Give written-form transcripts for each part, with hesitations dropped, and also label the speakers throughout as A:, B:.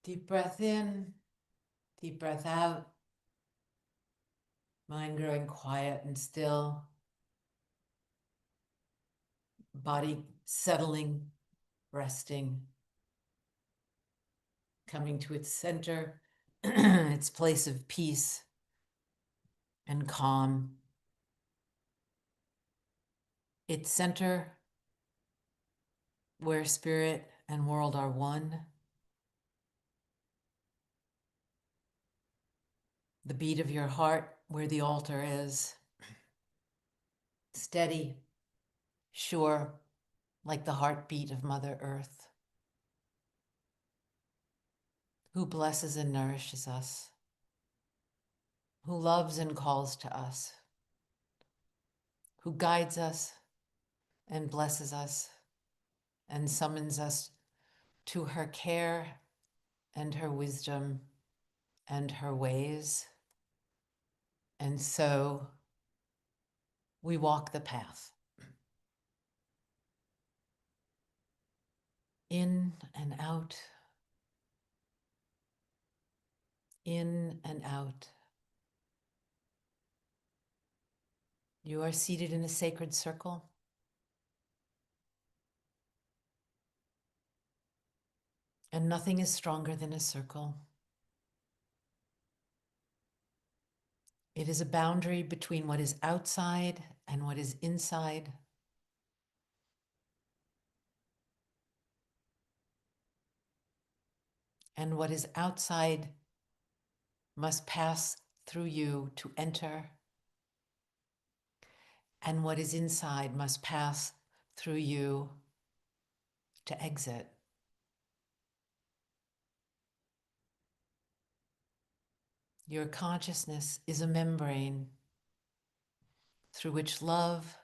A: Deep breath in, deep breath out. Mind growing quiet and still. Body settling, resting, coming to its center, its place of peace and calm. Its center where spirit and world are one. The beat of your heart where the altar is. Steady, sure, like the heartbeat of Mother Earth, who blesses and nourishes us, who loves and calls to us, who guides us and blesses us and summons us to her care and her wisdom and her ways. And so we walk the path. In and out, in and out. You are seated in a sacred circle. And nothing is stronger than a circle. It is a boundary between what is outside and what is inside. And what is outside must pass through you to enter. And what is inside must pass through you to exit. Your consciousness is a membrane through which love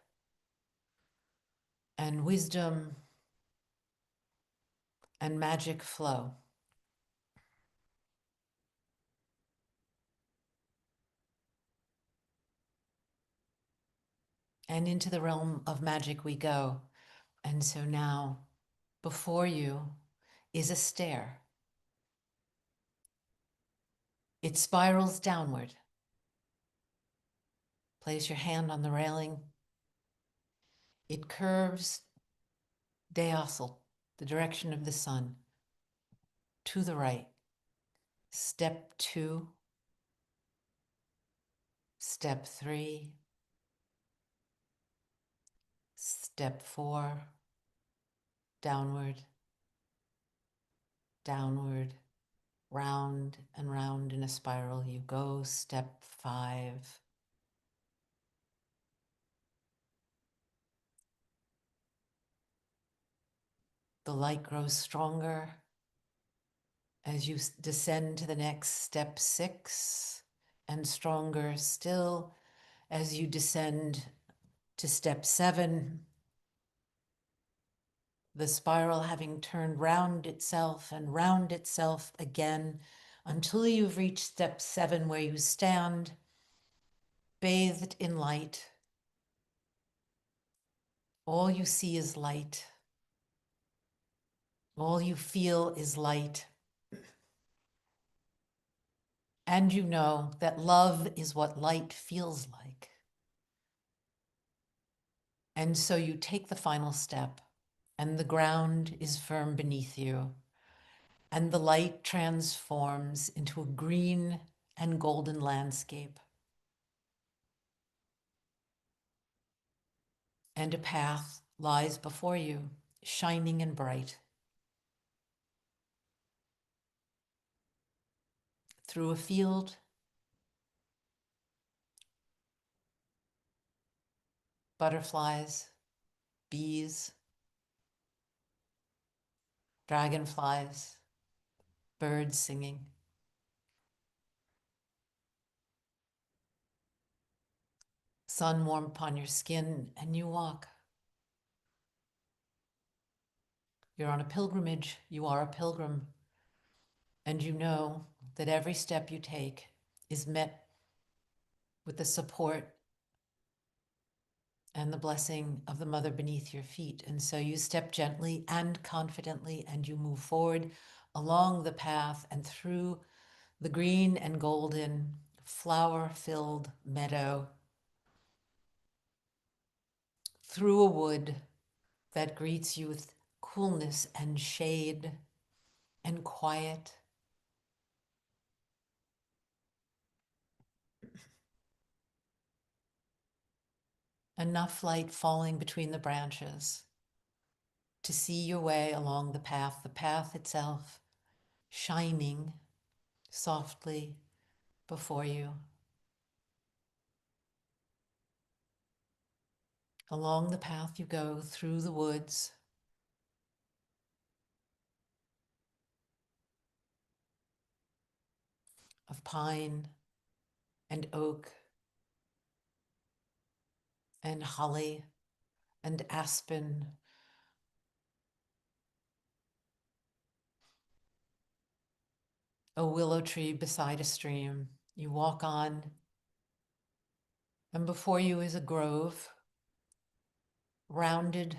A: and wisdom and magic flow. And into the realm of magic we go. And so now, before you is a stair. It spirals downward. Place your hand on the railing. It curves diacal, the direction of the sun, to the right. Step 2, step 3, step 4, downward, downward, round and round in a spiral you go. Step 5. The light grows stronger as you descend to the next step 6, and stronger still as you descend to step 7. The spiral having turned round itself and round itself again until you've reached step 7, where you stand bathed in light. All you see is light. All you feel is light. And you know that love is what light feels like. And so you take the final step, and the ground is firm beneath you, and the light transforms into a green and golden landscape. And a path lies before you, shining and bright. Through a field, butterflies, bees, dragonflies, birds singing. Sun warm upon your skin, and you walk. You're on a pilgrimage, you are a pilgrim, and you know that every step you take is met with the support and the blessing of the mother beneath your feet. And so you step gently and confidently, and you move forward along the path and through the green and golden flower-filled meadow, through a wood that greets you with coolness and shade and quiet. Enough light falling between the branches to see your way along the path itself shining softly before you. Along the path you go through the woods, of pine and oak and holly and aspen. A willow tree beside a stream. You walk on, and before you is a grove rounded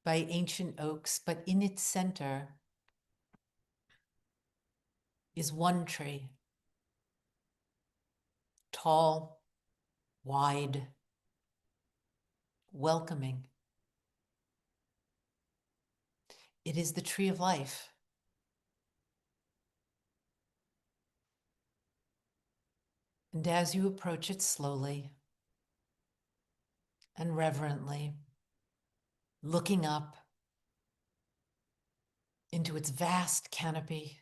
A: by ancient oaks, but in its center is one tree, tall, wide, welcoming. It is the tree of life. And as you approach it slowly and reverently, looking up into its vast canopy,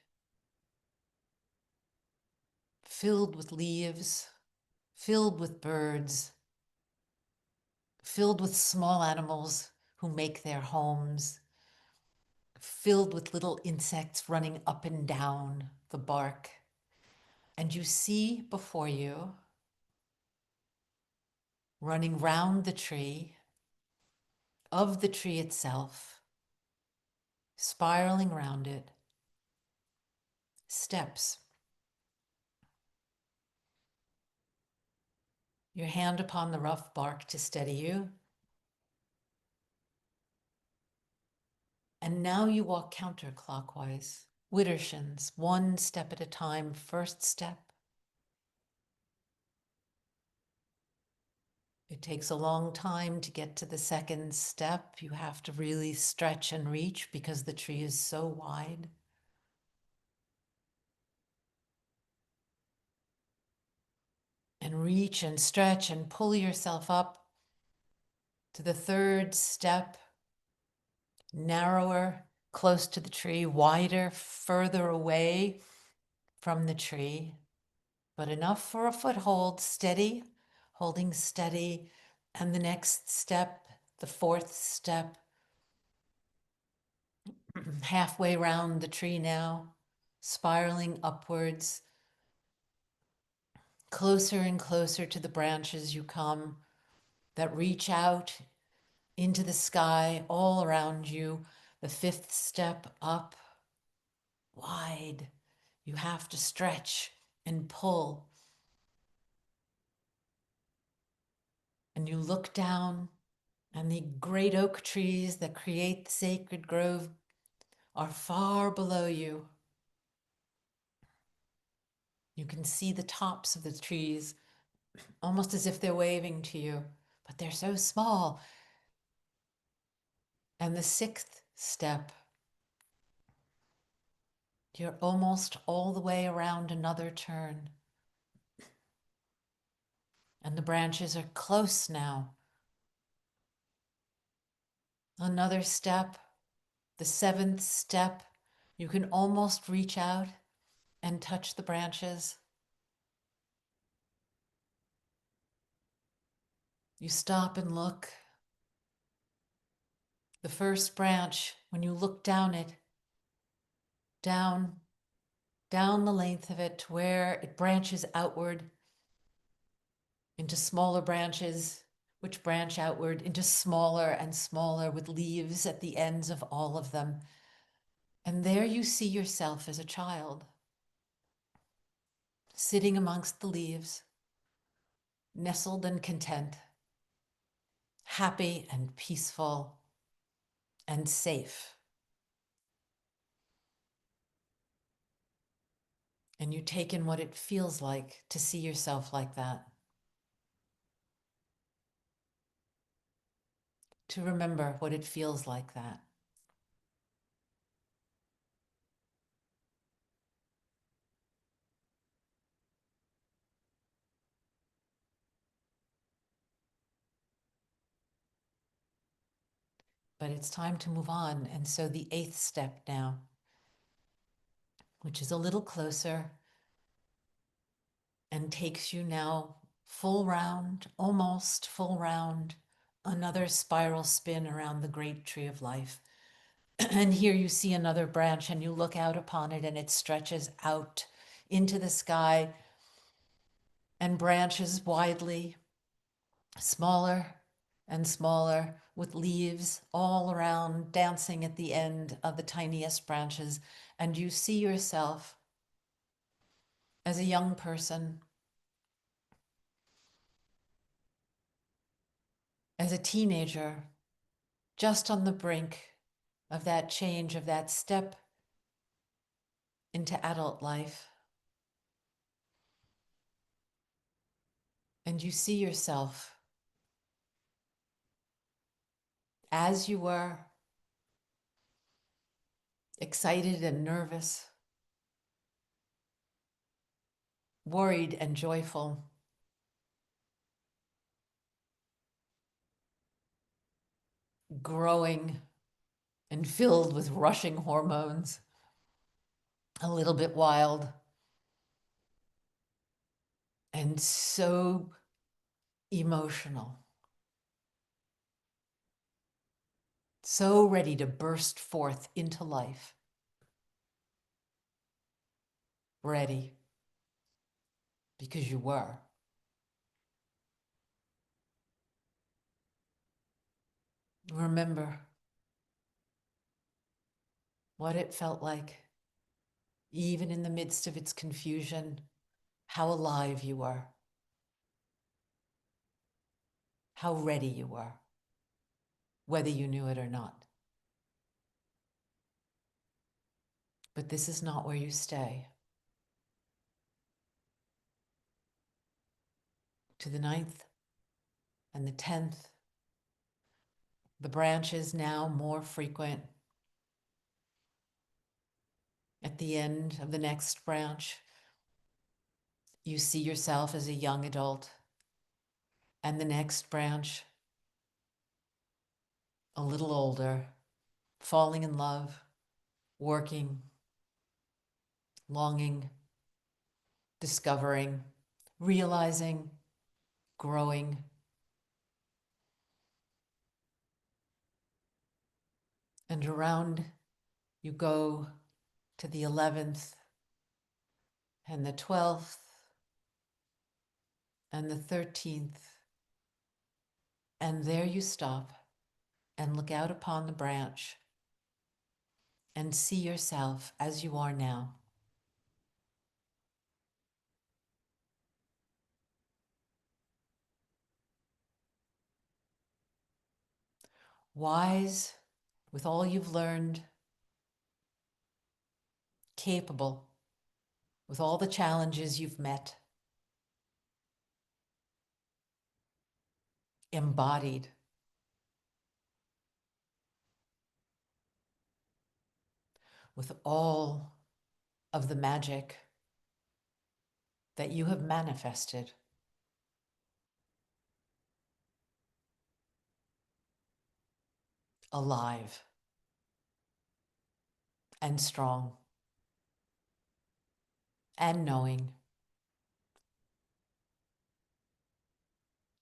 A: filled with leaves, filled with birds, filled with small animals who make their homes, filled with little insects running up and down the bark. And you see before you, running round the tree, of the tree itself, spiraling round it, steps. Your hand upon the rough bark to steady you. And now you walk counterclockwise, widdershins, one step at a time. First step. It takes a long time to get to the second step. You have to really stretch and reach because the tree is so wide. And reach and stretch and pull yourself up to the third step, narrower, close to the tree, wider, further away from the tree, but enough for a foothold, steady, holding steady. And the next step, the fourth step, halfway round the tree now, spiraling upwards, closer and closer to the branches you come that reach out into the sky all around you. The fifth step up, wide. You have to stretch and pull. And you look down, and the great oak trees that create the sacred grove are far below you. You can see the tops of the trees, almost as if they're waving to you, but they're so small. And the sixth step, you're almost all the way around another turn. And the branches are close now. Another step, the seventh step, you can almost reach out and touch the branches. You stop and look. The first branch, when you look down it, down the length of it to where it branches outward into smaller branches, which branch outward into smaller and smaller with leaves at the ends of all of them. And there you see yourself as a child, sitting amongst the leaves, nestled and content, happy and peaceful and safe. And you take in what it feels like to see yourself like that. To remember what it feels like that. But it's time to move on. And so the 8th step now, which is a little closer and takes you now full round, almost full round, another spiral spin around the great tree of life. And here you see another branch and you look out upon it and it stretches out into the sky and branches widely, smaller and smaller, with leaves all around dancing at the end of the tiniest branches. And you see yourself as a young person, as a teenager, just on the brink of that change, of that step into adult life. And you see yourself as you were, excited and nervous, worried and joyful, growing and filled with rushing hormones, a little bit wild, and so emotional, so ready to burst forth into life, ready because you were. Remember what it felt like, even in the midst of its confusion, how alive you were, how ready you were, whether you knew it or not. But this is not where you stay. To the 9th and the 10th, the branches now more frequent. At the end of the next branch, you see yourself as a young adult. And the next branch, a little older, falling in love, working, longing, discovering, realizing, growing. And around you go to the 11th and the 12th and the 13th. And there you stop and look out upon the branch and see yourself as you are now. Wise with all you've learned, capable with all the challenges you've met, embodied with all of the magic that you have manifested, alive and strong and knowing.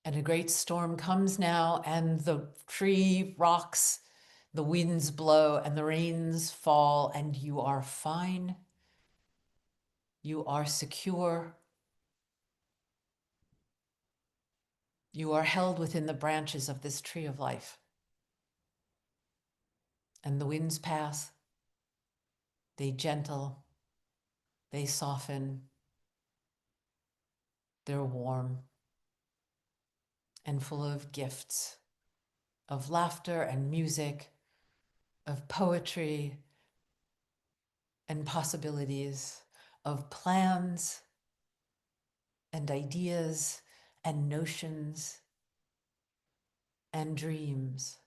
A: And a great storm comes now, and the tree rocks, the winds blow, and the rains fall, and you are fine. You are secure. You are held within the branches of this tree of life. And the winds pass, they gentle, they soften, they're warm and full of gifts, of laughter and music, of poetry and possibilities, of plans and ideas and notions and dreams.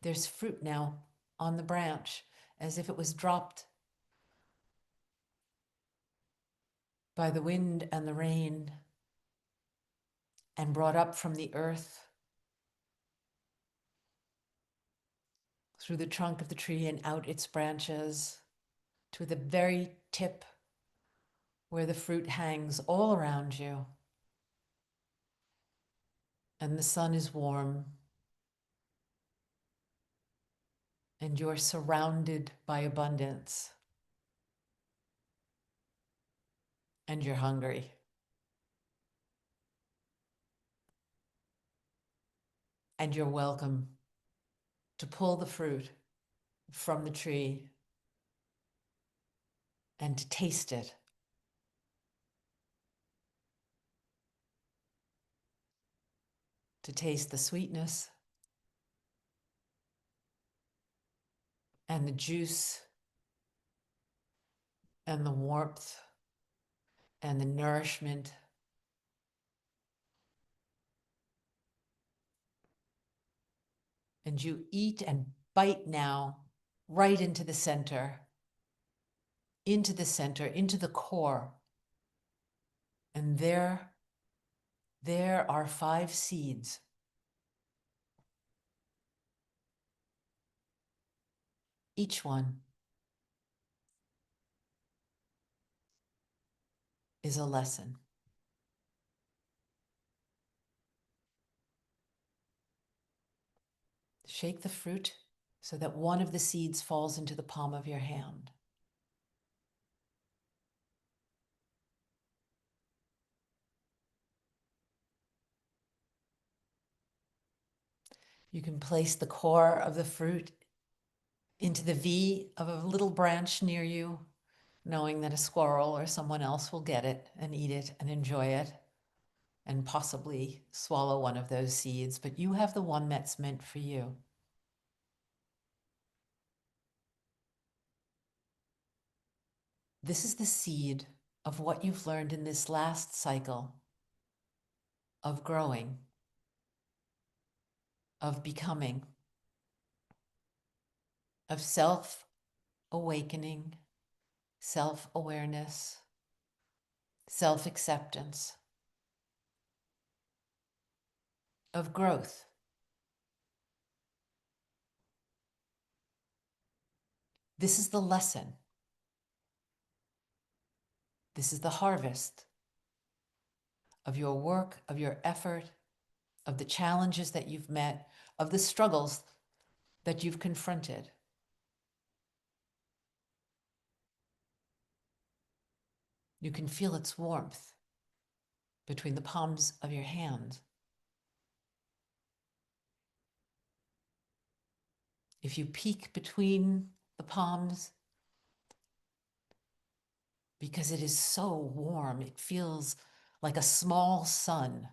A: There's fruit now on the branch, as if it was dropped by the wind and the rain and brought up from the earth through the trunk of the tree and out its branches to the very tip where the fruit hangs all around you. And the sun is warm and you're surrounded by abundance and you're hungry. And you're welcome to pull the fruit from the tree and to taste it. To taste the sweetness and the juice and the warmth and the nourishment. And you eat and bite now right into the center, into the core. And there are 5 seeds. Each one is a lesson. Shake the fruit so that one of the seeds falls into the palm of your hand. You can place the core of the fruit into the V of a little branch near you, knowing that a squirrel or someone else will get it and eat it and enjoy it and possibly swallow one of those seeds, but you have the one that's meant for you. This is the seed of what you've learned in this last cycle of growing, of becoming, of self-awakening, self-awareness, self-acceptance, of growth. This is the lesson. This is the harvest of your work, of your effort, of the challenges that you've met, of the struggles that you've confronted. You can feel its warmth between the palms of your hands. If you peek between the palms, because it is so warm, it feels like a small sun.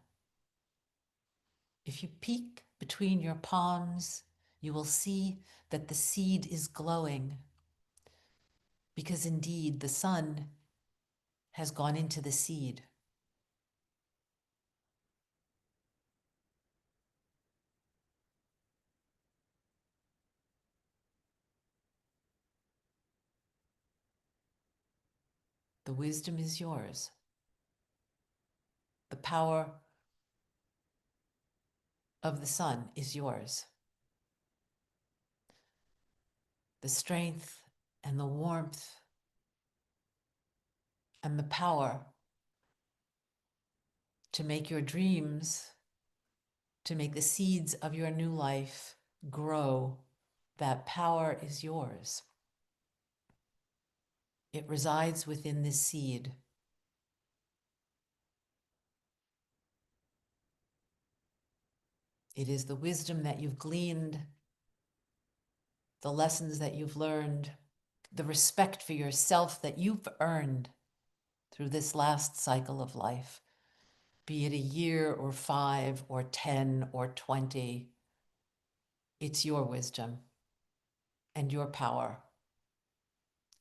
A: If you peek between your palms, you will see that the seed is glowing, because indeed the sun has gone into the seed. The wisdom is yours. The power of the sun is yours. The strength and the warmth and the power to make your dreams, to make the seeds of your new life grow, that power is yours. It resides within this seed. It is the wisdom that you've gleaned, the lessons that you've learned, the respect for yourself that you've earned through this last cycle of life, be it a year or 5 or 10 or 20. It's your wisdom and your power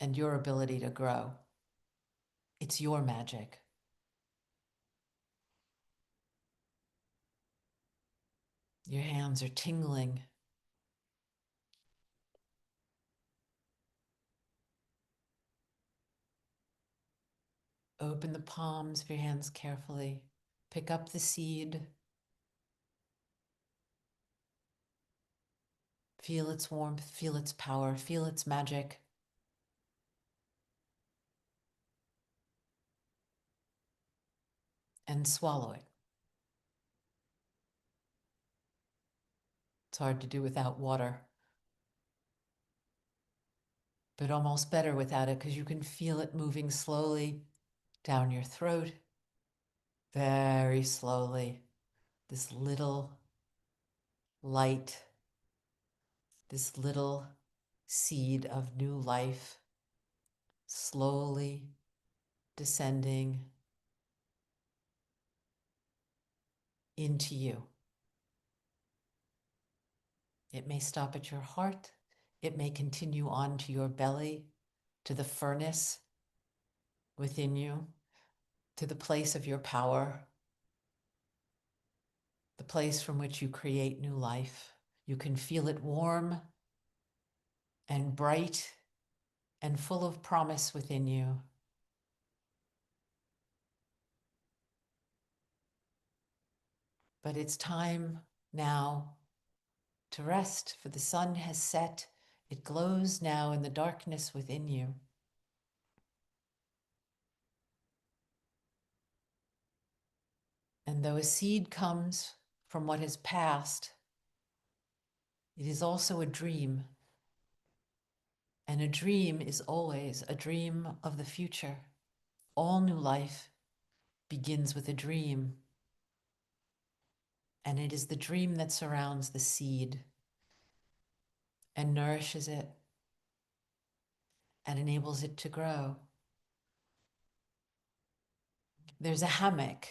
A: and your ability to grow. It's your magic. Your hands are tingling. Open the palms of your hands carefully. Pick up the seed. Feel its warmth, feel its power, feel its magic. And swallow it. It's hard to do without water, but almost better without it because you can feel it moving slowly down your throat, very slowly. This little light, this little seed of new life, slowly descending into you. It may stop at your heart. It may continue on to your belly, to the furnace within you, to the place of your power, the place from which you create new life. You can feel it warm and bright and full of promise within you. But it's time now to rest, for the sun has set. It glows now in the darkness within you. And though a seed comes from what has passed, it is also a dream. And a dream is always a dream of the future. All new life begins with a dream. And it is the dream that surrounds the seed and nourishes it and enables it to grow. There's a hammock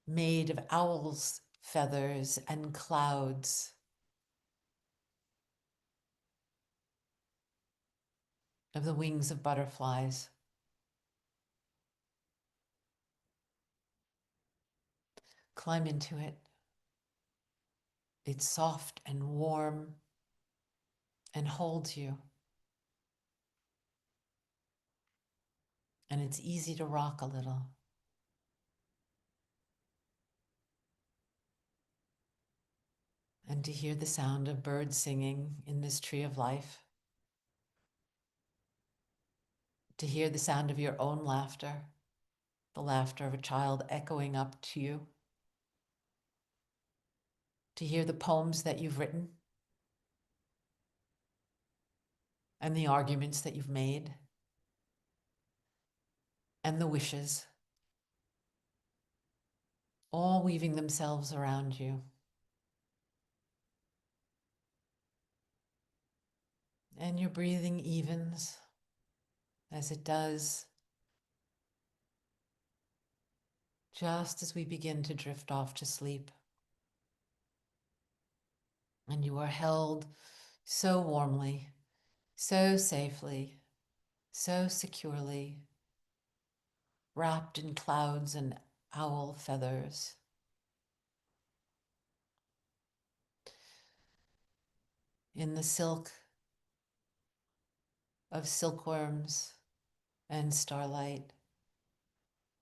A: made of owl's feathers and clouds, of the wings of butterflies. Climb into it. It's soft and warm and holds you. And it's easy to rock a little. And to hear the sound of birds singing in this tree of life. To hear the sound of your own laughter, the laughter of a child echoing up to you. To hear the poems that you've written and the arguments that you've made and the wishes, all weaving themselves around you. And your breathing evens as it does, just as we begin to drift off to sleep. And you are held so warmly, so safely, so securely, wrapped in clouds and owl feathers. In the silk of silkworms and starlight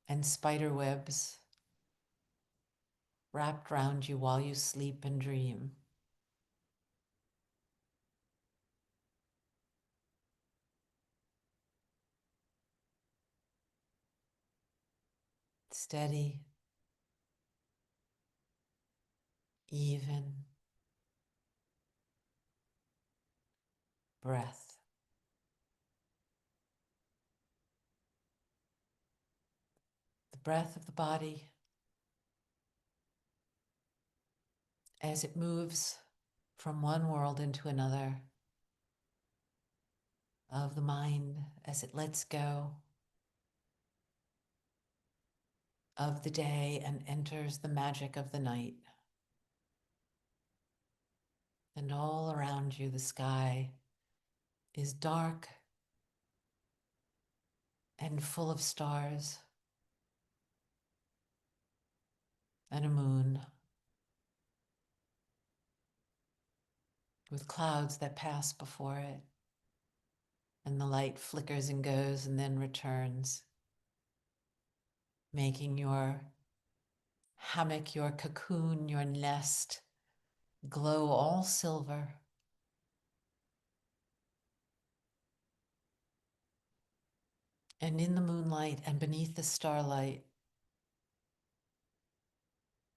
A: and spider webs wrapped round you while you sleep and dream. Steady, even breath. The breath of the body as it moves from one world into another, of the mind as it lets go of the day and enters the magic of the night. And all around you, the sky is dark and full of stars and a moon with clouds that pass before it, and the light flickers and goes and then returns, making your hammock, your cocoon, your nest glow all silver. And in the moonlight and beneath the starlight,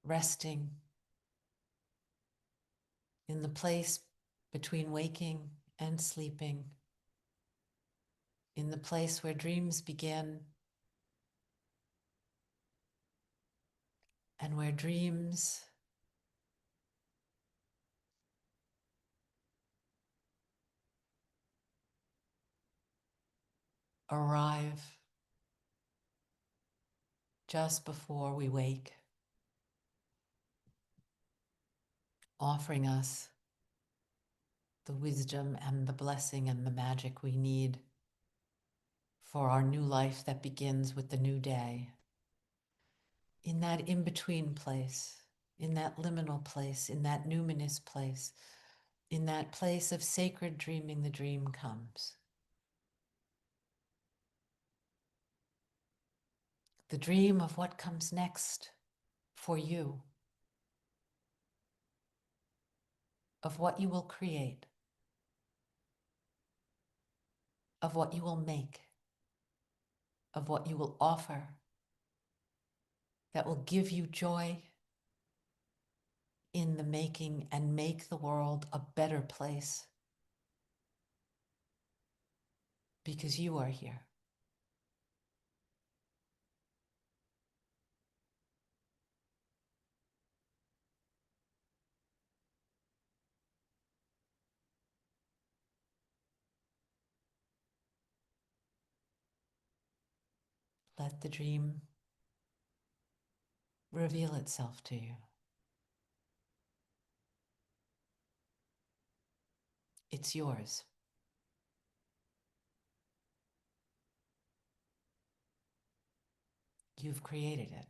A: resting in the place between waking and sleeping, in the place where dreams begin and where dreams arrive just before we wake, offering us the wisdom and the blessing and the magic we need for our new life that begins with the new day. In that in-between place, in that liminal place, in that numinous place, in that place of sacred dreaming, the dream comes. The dream of what comes next for you, of what you will create, of what you will make, of what you will offer that will give you joy in the making and make the world a better place because you are here. Let the dream reveal itself to you. It's yours. You've created it.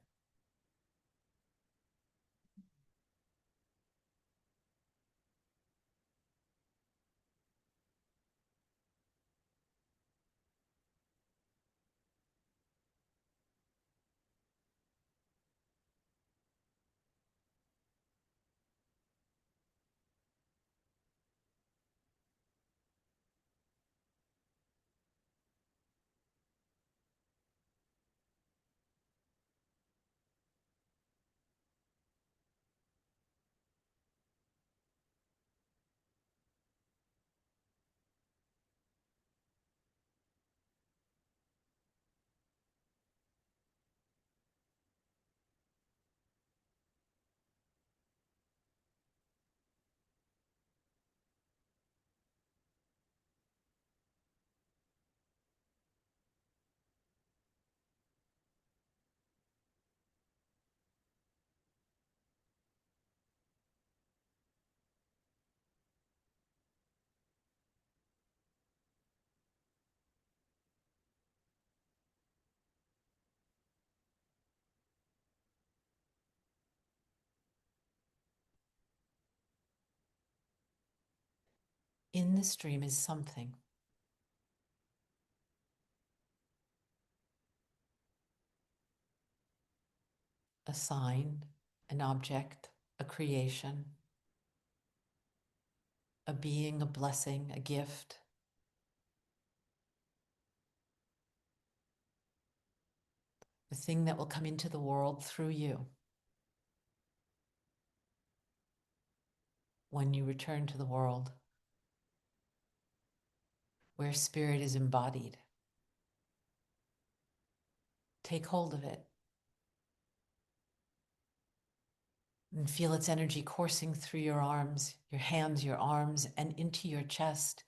A: In this dream is something, a sign, an object, a creation, a being, a blessing, a gift, the thing that will come into the world through you when you return to the world where spirit is embodied. Take hold of it and feel its energy coursing through your arms, your hands, your arms, and into your chest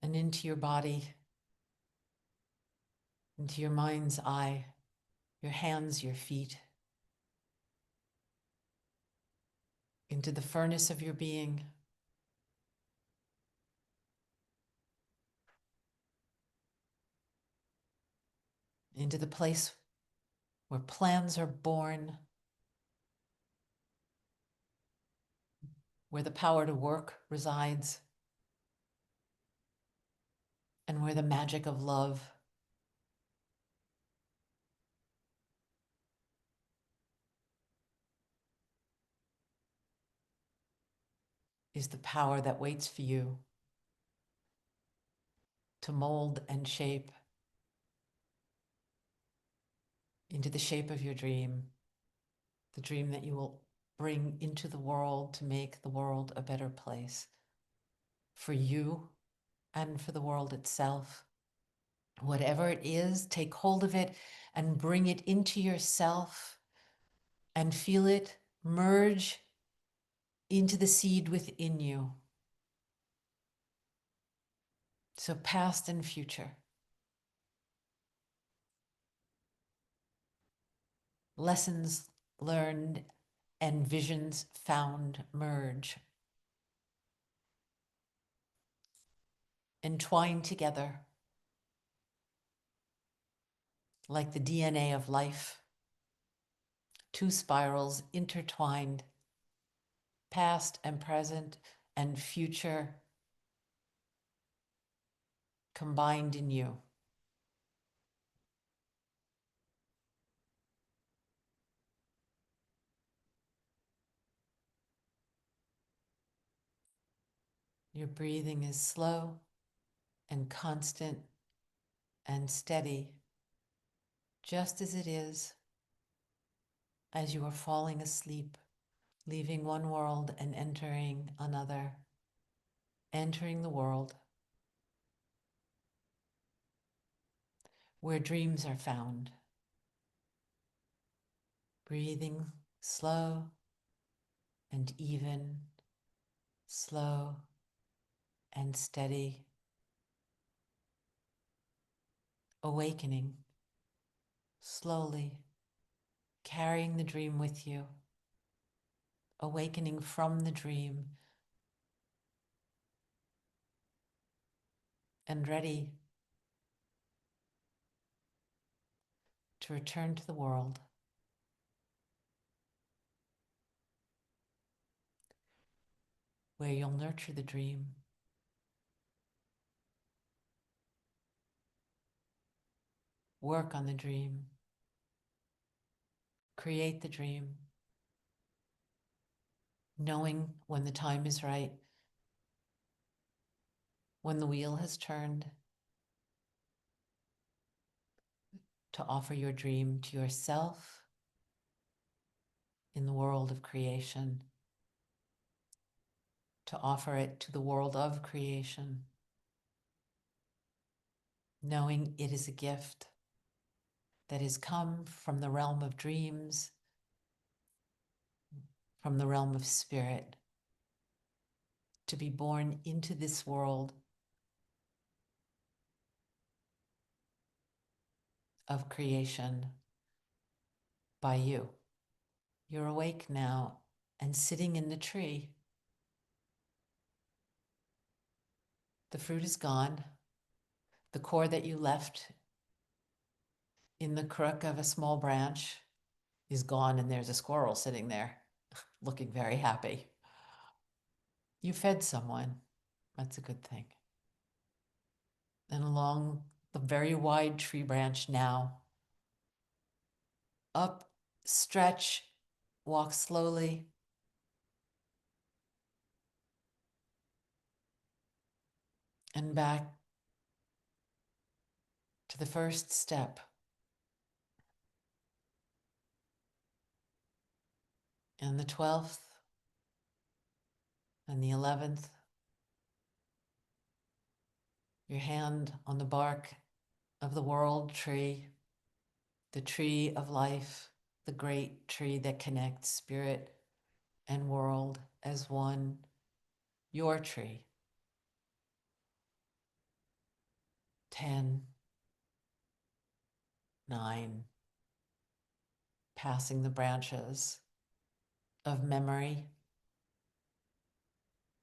A: and into your body, into your mind's eye, your hands, your feet, into the furnace of your being. into the place where plans are born, where the power to work resides, and where the magic of love is the power that waits for you to mold and shape into the shape of your dream, the dream that you will bring into the world to make the world a better place for you and for the world itself. Whatever it is, take hold of it and bring it into yourself and feel it merge into the seed within you. So past and future, lessons learned and visions found merge, entwined together like the DNA of life, two spirals intertwined, past and present and future combined in you. Your breathing is slow and constant and steady, just as it is as you are falling asleep, leaving one world and entering another, entering the world where dreams are found. Breathing slow and even, slow and steady, awakening slowly, carrying the dream with you, awakening from the dream and ready to return to the world where you'll nurture the dream, work on the dream, create the dream, knowing when the time is right, when the wheel has turned, to offer your dream to yourself in the world of creation, to offer it to the world of creation, knowing it is a gift that has come from the realm of dreams, from the realm of spirit, to be born into this world of creation by you. You're awake now and sitting in the tree. The fruit is gone. The core that you left in the crook of a small branch is gone, and there's a squirrel sitting there looking very happy. You fed someone. That's a good thing. And along the very wide tree branch now, up, stretch, walk slowly, and back to the first step. And the 12th and the 11th, your hand on the bark of the world tree, the tree of life, the great tree that connects spirit and world as one, your tree. 10, 9, passing the branches of memory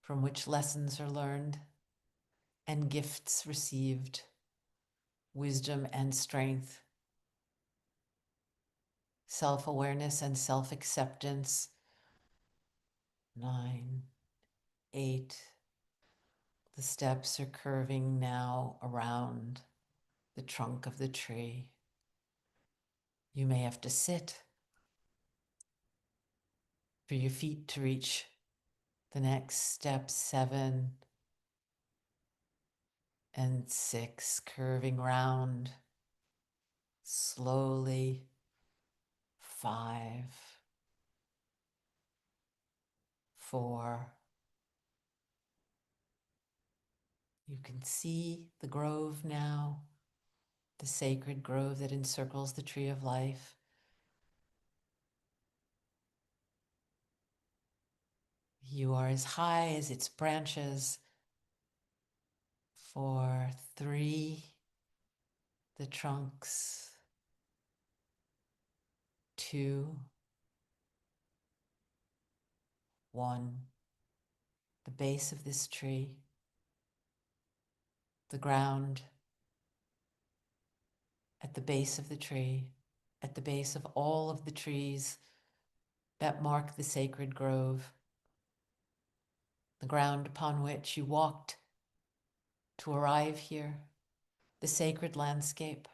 A: from which lessons are learned and gifts received, wisdom and strength self-awareness and self-acceptance. 9, 8. The steps are curving now around the trunk of the tree. You may have to sit for your feet to reach the next step. 7 and 6, curving round slowly. 5, 4. You can see the grove now, the sacred grove that encircles the tree of life. You are as high as its branches. 4, 3, the trunks. 2, 1, the base of this tree, the ground at the base of the tree, at the base of all of the trees that mark the sacred grove, the ground upon which you walked to arrive here, the sacred landscape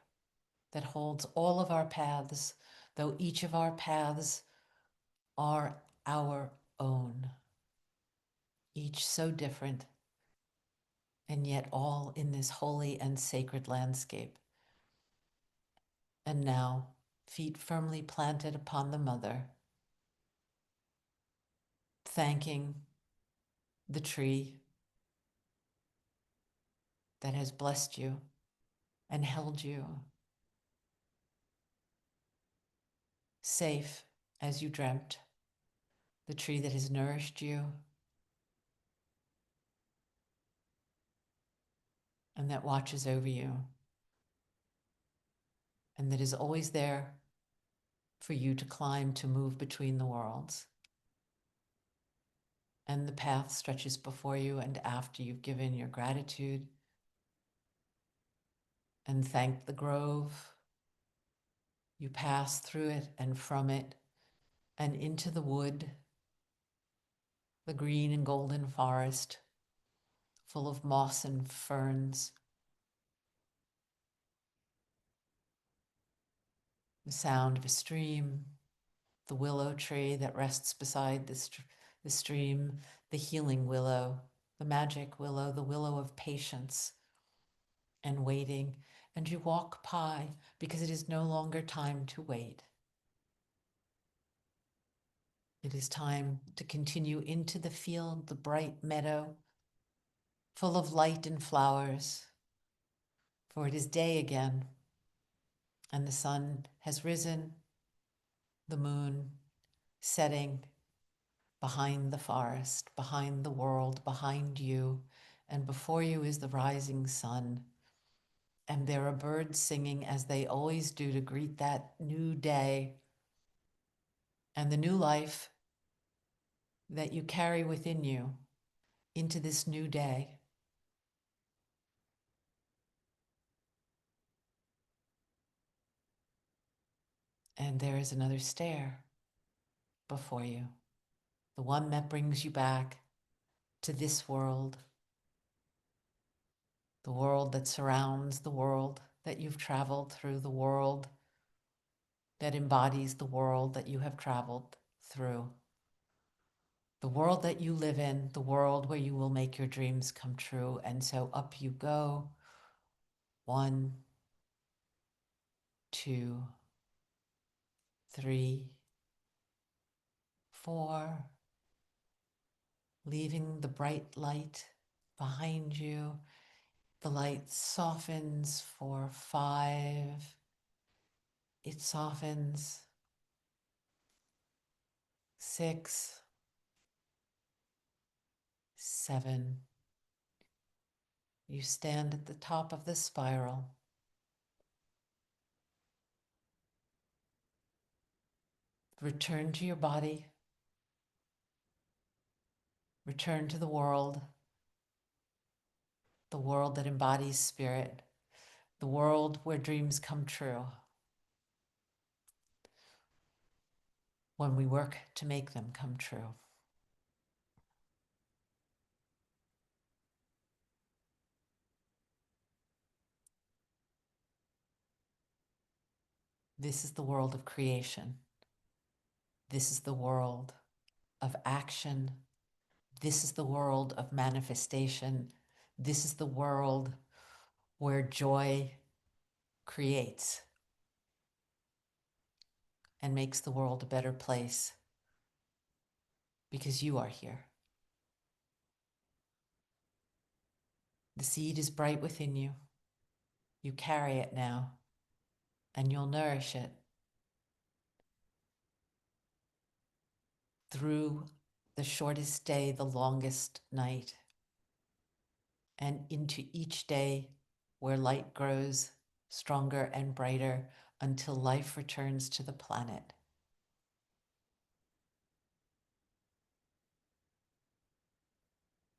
A: that holds all of our paths, though each of our paths are our own, each so different, and yet all in this holy and sacred landscape. And now, feet firmly planted upon the mother, thanking the tree that has blessed you and held you safe as you dreamt, the tree that has nourished you and that watches over you and that is always there for you to climb, to move between the worlds. And the path stretches before you, and after you've given your gratitude and thanked the grove, you pass through it and from it and into the wood, the green and golden forest, full of moss and ferns, the sound of a stream, the willow tree that rests beside the stream, the healing willow, the magic willow, the willow of patience and waiting. And you walk by because it is no longer time to wait. It is time to continue into the field, the bright meadow, full of light and flowers, for it is day again, and the sun has risen, the moon setting behind the forest, behind the world, behind you, and before you is the rising sun. And there are birds singing as they always do to greet that new day and the new life that you carry within you into this new day. And there is another stair before you, the one that brings you back to this world, the world that surrounds the world that you've traveled through, the world that embodies the world that you have traveled through, the world that you live in, the world where you will make your dreams come true. And so up you go. 1, 2, 3, 4, leaving the bright light behind you. The light softens for 5. It softens. 6, 7. You stand at the top of the spiral. Return to your body. Return to the world that embodies spirit, the world where dreams come true. when we work to make them come true. This is the world of creation. This is the world of action. This is the world of manifestation. This is the world where joy creates and makes the world a better place because you are here. The seed is bright within you. You carry it now, and you'll nourish it through the shortest day, the longest night, and into each day where light grows stronger and brighter until life returns to the planet.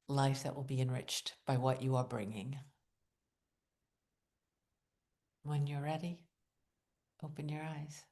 A: Life that will be enriched by what you are bringing. When you're ready, open your eyes.